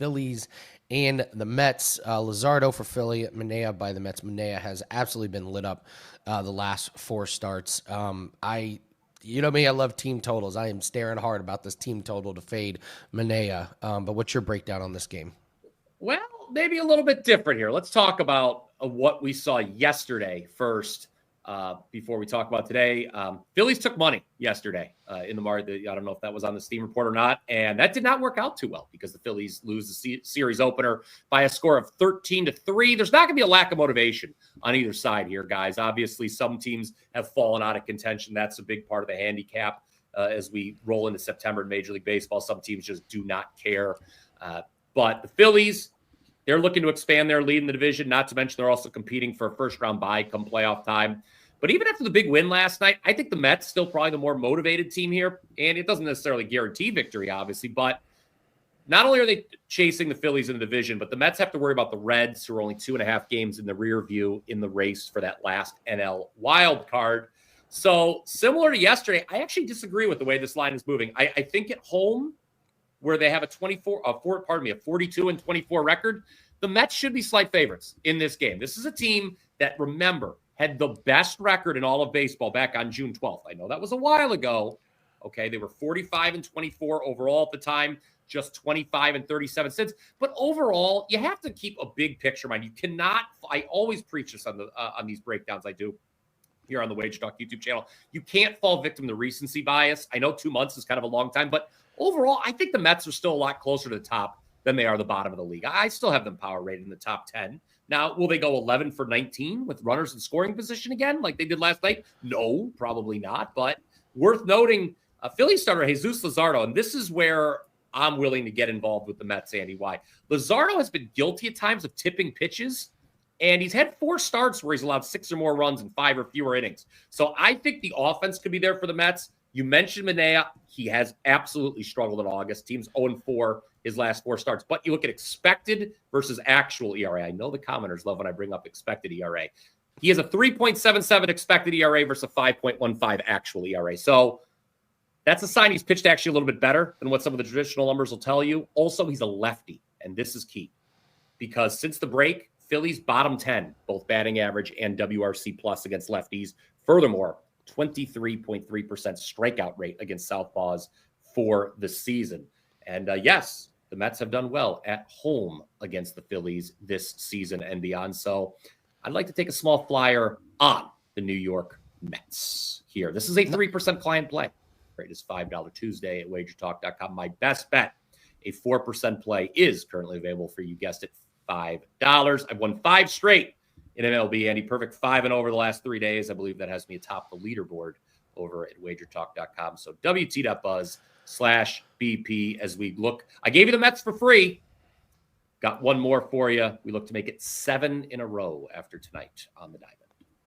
Phillies and the Mets. Luzardo for Philly, Manaea by the Mets. Manaea has absolutely been lit up the last 4 starts. You know me, I love team totals. I am staring hard about this team total to fade Manaea. But what's your breakdown on this game? Well, maybe a little bit different here. Let's talk about what we saw yesterday first before we talk about today. Phillies took money yesterday in the market. I don't know if that was on the Steam report or not. And that did not work out too well because the Phillies lose the series opener by a score of 13-3. There's not going to be a lack of motivation on either side here, guys. Obviously, some teams have fallen out of contention. That's a big part of the handicap as we roll into September in Major League Baseball. Some teams just do not care. But the Phillies, they're looking to expand their lead in the division, not to mention they're also competing for a first-round bye come playoff time. But even after the big win last night, I think the Mets still probably the more motivated team here. And it doesn't necessarily guarantee victory, obviously. But not only are they chasing the Phillies in the division, but the Mets have to worry about the Reds, who are only 2.5 games in the rear view in the race for that last NL wild card. So similar to yesterday, I actually disagree with the way this line is moving. I think at home, where they have a 42-24 record, the Mets should be slight favorites in this game. This is a team that, remember, had the best record in all of baseball back on June 12th. I know that was a while ago. Okay, they were 45-24 overall at the time, just 25-37 since. But overall, you have to keep a big picture in mind. You cannot. I always preach this on these breakdowns I do here on the Wager Talk YouTube channel. You can't fall victim to recency bias. I know 2 months is kind of a long time, but overall, I think the Mets are still a lot closer to the top than they are the bottom of the league. I still have them power rated in the top 10. Now, will they go 11 for 19 with runners in scoring position again like they did last night? No, probably not. But worth noting, Philly starter Jesús Luzardo, and this is where I'm willing to get involved with the Mets, Andy. Why? Luzardo has been guilty at times of tipping pitches, and he's had 4 starts where he's allowed 6 or more runs in 5 or fewer innings. So I think the offense could be there for the Mets. You mentioned Manaea. He has absolutely struggled in August. Team's 0-4 his last 4 starts. But you look at expected versus actual ERA. I know the commenters love when I bring up expected ERA. He has a 3.77 expected ERA versus a 5.15 actual ERA. So that's a sign he's pitched actually a little bit better than what some of the traditional numbers will tell you. Also, he's a lefty, and this is key. Because since the break, Phillies bottom 10, both batting average and WRC plus against lefties. Furthermore, 23.3% strikeout rate against southpaws for the season. And yes, the Mets have done well at home against the Phillies this season and beyond. So I'd like to take a small flyer on the New York Mets here. This is a 3% client play. Rate is $5 Tuesday at wagertalk.com. My best bet, a 4% play, is currently available for you. Guessed it, $5. I've won 5 straight in MLB, Andy. Perfect 5 and over the last 3 days. I believe that has me atop the leaderboard over at wagertalk.com. So WT.buzz/BP as we look. I gave you the Mets for free. Got one more for you. We look to make it 7 in a row after tonight on the Diamond.